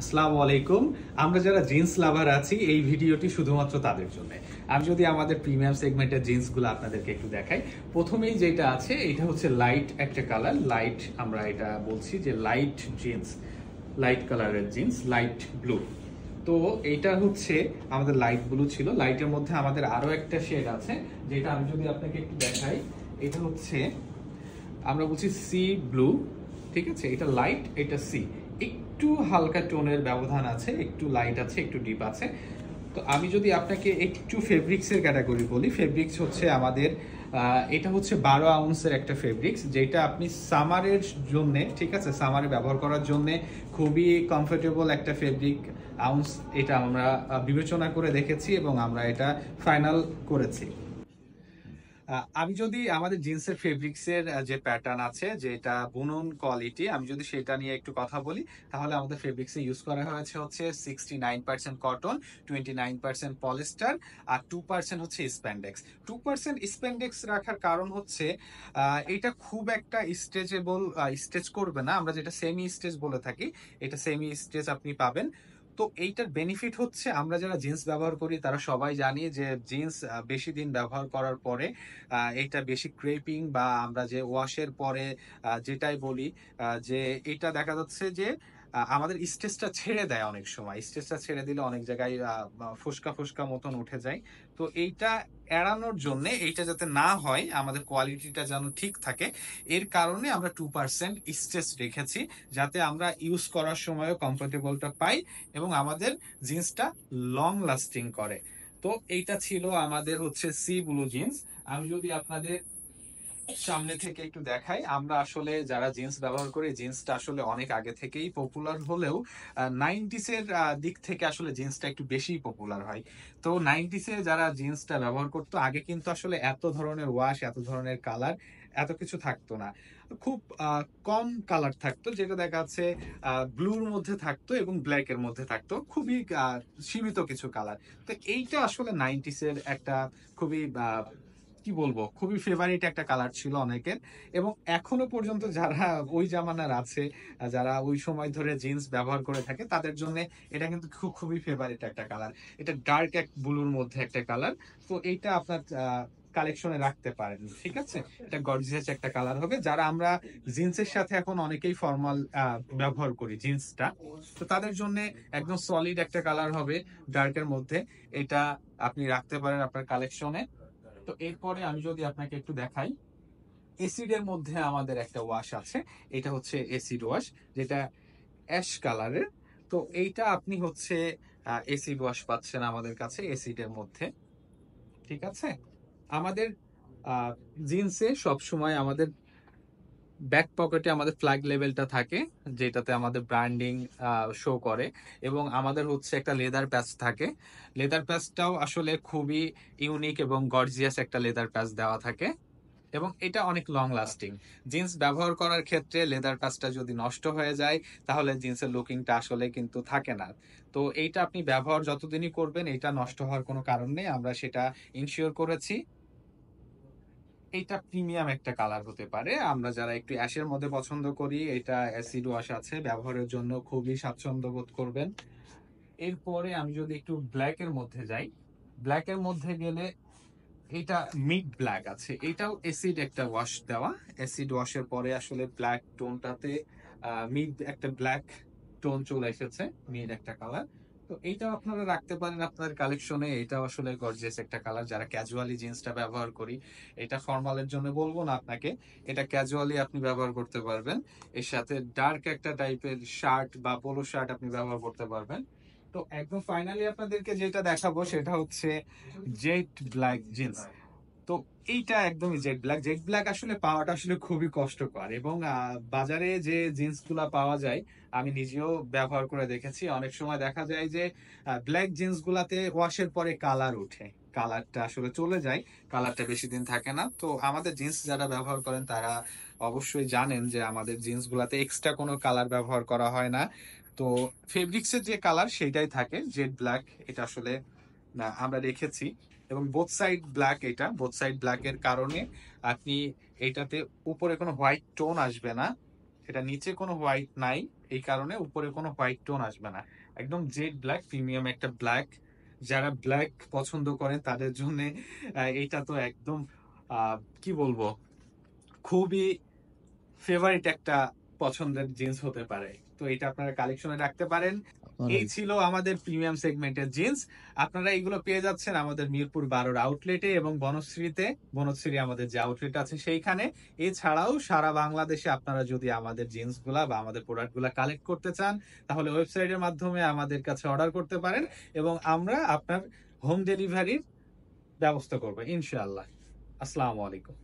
আসসালামু আলাইকুম। আমরা যারা জিন্স লাভার আছি এই ভিডিওটি শুধুমাত্র তাদের জন্য। আমি যদি আমাদের প্রিমিয়াম সেগমেন্টের জিন্সগুলো আপনাদেরকে একটু দেখাই, প্রথমেই যেটা আছে এটা হচ্ছে লাইট একটা কালার, লাইট আমরা এটা বলছি যে লাইট জিন্স, লাইট কালারের জিন্স, লাইট ব্লু। তো এইটা হচ্ছে আমাদের লাইট ব্লু ছিল। লাইটের মধ্যে আমাদের আরো একটা শেড আছে যেটা আমি যদি আপনাকে একটু দেখাই, এটা হচ্ছে আমরা বলছি সি ব্লু। ঠিক আছে, এটা লাইট, এটা সি, একটু হালকা টোনের ব্যবধান আছে, একটু লাইট আছে, একটু ডিপ আছে। তো আমি যদি আপনাকে একটু ফেব্রিক্সের ক্যাটাগরি বলি, ফেব্রিক্স হচ্ছে আমাদের এটা হচ্ছে 12 আউন্সের একটা ফেব্রিক্স, যেটা আপনি সামারের জন্য, ঠিক আছে, সামারে ব্যবহার করার জন্য খুবই কমফোর্টেবল একটা ফেব্রিক আউন্স। এটা আমরা বিবেচনা করে দেখেছি এবং আমরা এটা ফাইনাল করেছি। আমি যদি আমাদের জিন্সের ফেব্রিক্সের যে প্যাটার্ন আছে, যেটা বুনন কোয়ালিটি, আমি যদি সেটা নিয়ে একটু কথা বলি, তাহলে আমাদের ফেব্রিক্সে ইউজ করা হয়েছে হচ্ছে 69% কটন, 29% পলিস্টার, আর 2% হচ্ছে স্প্যান্ডেক্স। 2% স্প্যান্ডেক্স রাখার কারণ হচ্ছে এটা খুব একটা স্ট্রেচেবল, স্ট্রেচ করবে না, আমরা যেটা সেমি স্ট্রেচ বলে থাকি, এটা সেমি স্ট্রেচ আপনি পাবেন। তো এইটার বেনিফিট হচ্ছে আমরা যারা জিন্স ব্যবহার করি তারা সবাই জানি যে জিন্স বেশি দিন ব্যবহার করার পরে এটা বেশি ক্রেপিং বা আমরা যে ওয়াশের পরে যেটাই বলি, যে এটা দেখা যাচ্ছে যে আমাদের স্ট্রেসটা ছেড়ে দেয়। অনেক সময় স্ট্রেসটা ছেড়ে দিলে অনেক জায়গায় ফুসকা ফুসকা মতন উঠে যায়। তো এইটা এড়ানোর জন্য, এইটা যাতে না হয়, আমাদের কোয়ালিটিটা যেন ঠিক থাকে, এর কারণে আমরা 2% স্ট্রেস রেখেছি, যাতে আমরা ইউজ করার সময়ও কমফোর্টেবলটা পাই এবং আমাদের জিন্সটা লং লাস্টিং করে। তো এইটা ছিল আমাদের হচ্ছে সি ব্লু জিন্স। আমি যদি আপনাদের সামনে থেকে একটু দেখাই, আমরা আসলে যারা জিন্স ব্যবহার করি, জিন্সটা আসলে অনেক আগে থেকেই পপুলার হলেও 90s-এর দিক থেকে আসলে জিন্সটা একটু বেশি পপুলার হয়। তো 90s-এ যারা জিন্সটা ব্যবহার করতো আগে, কিন্তু আসলে এত ধরনের ওয়াশ, এত ধরনের কালার, এত কিছু থাকতো না। খুব কম কালার থাকতো, যেটা দেখা যাচ্ছে ব্লুর মধ্যে থাকতো এবং ব্ল্যাক এর মধ্যে থাকতো, খুবই সীমিত কিছু কালার। তো এইটা আসলে 90s-এর একটা খুবই কি বলবো, খুবই ফেভারিট একটা কালার ছিল অনেকের। এবং এখনো পর্যন্ত যারা ওই জামানার আছে, যারা ওই সময় ধরে জিন্স ব্যবহার করে থাকে, তাদের জন্য এটা কিন্তু খুবই ফেভারিট একটা কালার। এটা ডার্ক এক ব্লুর মধ্যে একটা কালার। তো এইটা আপনার কালেকশনে রাখতে পারেন, ঠিক আছে। এটা গর্জিয়াস একটা কালার হবে। যারা আমরা জিন্সের সাথে এখন অনেকেই ফর্মাল ব্যবহার করি জিন্সটা, তো তাদের জন্য একদম সলিড একটা কালার হবে ডার্কের মধ্যে। এটা আপনি রাখতে পারেন আপনার কালেকশনে। তো এরপরে আমি যদি আপনাকে একটু দেখাই, এসিডের মধ্যে আমাদের একটা ওয়াশ আছে। এটা হচ্ছে এসিড ওয়াশ, যেটা অ্যাশ কালারের। তো এইটা আপনি হচ্ছে এসিড ওয়াশ পাচ্ছেন আমাদের কাছে এসিডের মধ্যে, ঠিক আছে। আমাদের জিন্সে সবসময় আমাদের ব্যাক পকেটে আমাদের ফ্ল্যাগ লেভেলটা থাকে, যেটাতে আমাদের ব্র্যান্ডিং শো করে, এবং আমাদের হচ্ছে একটা লেদার প্যাচ থাকে। লেদার প্যাচটাও আসলে খুবই ইউনিক এবং গর্জিয়াস একটা লেদার প্যাচ দেওয়া থাকে, এবং এটা অনেক লং লাস্টিং। জিন্স ব্যবহার করার ক্ষেত্রে লেদার প্যাচটা যদি নষ্ট হয়ে যায়, তাহলে জিন্সের লুকিংটা আসলে কিন্তু থাকে না। তো এইটা আপনি ব্যবহার যতদিনই করবেন, এটা নষ্ট হওয়ার কোনো কারণ নেই, আমরা সেটা ইনশিওর করেছি। এটা প্রিমিয়াম একটা কালার হতে পারে। আমরা যারা একটু অ্যাশের মধ্যে পছন্দ করি, এটা অ্যাসিড ওয়াশ আছে, ব্যবহারের জন্য খুবই স্বাচ্ছন্দ্য বোধ করবেন। এরপরে আমি যদি একটু ব্ল্যাক এর মধ্যে যাই, ব্ল্যাক এর মধ্যে গেলে এটা মিড ব্ল্যাক আছে, এটাও অ্যাসিড একটা ওয়াশ দেওয়া। অ্যাসিড ওয়াশের পরে আসলে ব্ল্যাক টোনটাতে মিড একটা ব্ল্যাক টোন চলে এসেছে, মিড একটা কালার। তো এইটাও আপনারা রাখতে পারেন আপনার কালেকশনে। এটাও আসলে গর্জিয়াস একটা কালার। যারা ক্যাজুয়ালি জিন্সটা ব্যবহার করি, এটা ফর্মালের জন্য বলবো না আপনাকে, এটা ক্যাজুয়ালি আপনি ব্যবহার করতে পারবেন। এর সাথে ডার্ক একটা টাইপের শার্ট বা পোলো শার্ট আপনি ব্যবহার করতে পারবেন। তো একদম ফাইনালি আপনাদেরকে যেটা দেখাবো সেটা হচ্ছে জেড ব্ল্যাক জিন্স। তো এইটা একদমই জেড ব্ল্যাক। জেড ব্ল্যাক আসলে পাওয়াটা আসলে খুবই কষ্টকর, এবং বাজারে যে জিন্স গুলা পাওয়া যায়, আমি নিজেও ব্যবহার করে দেখেছি, অনেক সময় দেখা যায় যে ব্ল্যাক জিন্স গুলাতে ওয়াশের পরে কালার উঠে, কালারটা আসলে চলে যায়, কালারটা বেশি দিন থাকে না। তো আমাদের জিন্স যারা ব্যবহার করেন তারা অবশ্যই জানেন যে আমাদের জিন্স গুলাতে এক্সট্রা কোনো কালার ব্যবহার করা হয় না। তো ফেব্রিক্সের যে কালার সেটাই থাকে, জেড ব্ল্যাক, এটা আসলে আমরা রেখেছি। এবং বোথ সাইড ব্ল্যাক, এটা বোথ সাইড ব্ল্যাক এর কারণে আপনি এটাতে উপরে কোনো হোয়াইট টোন আসবে না, এটা নিচে কোনো হোয়াইট নাই, এই কারণে উপরে কোনো হোয়াইট টোন আসবে না, একদম জেড ব্ল্যাক, প্রিমিয়াম একটা ব্ল্যাক। যারা ব্ল্যাক পছন্দ করেন তাদের জন্য এটা তো একদম কি বলবো, খুবই ফেভারিট একটা পছন্দের জিন্স হতে পারে। তো এটা আপনারা কালেকশনে রাখতে পারেন। এই ছিল আমাদের প্রিমিয়াম সেগমেন্টের জিন্স। আপনারা এগুলো পেয়ে যাচ্ছেন আমাদের মিরপুর 12 আউটলেটে এবং বনশ্রীতে। বনশ্রী আমাদের যে আউটলেট আছে সেইখানে। এছাড়াও সারা বাংলাদেশে আপনারা যদি আমাদের জিন্স গুলা বা আমাদের প্রোডাক্ট গুলা কালেক্ট করতে চান, তাহলে ওয়েবসাইটের মাধ্যমে আমাদের কাছে অর্ডার করতে পারেন এবং আমরা আপনার হোম ডেলিভারির ব্যবস্থা করবো ইনশাআল্লাহ। আসসালামু আলাইকুম।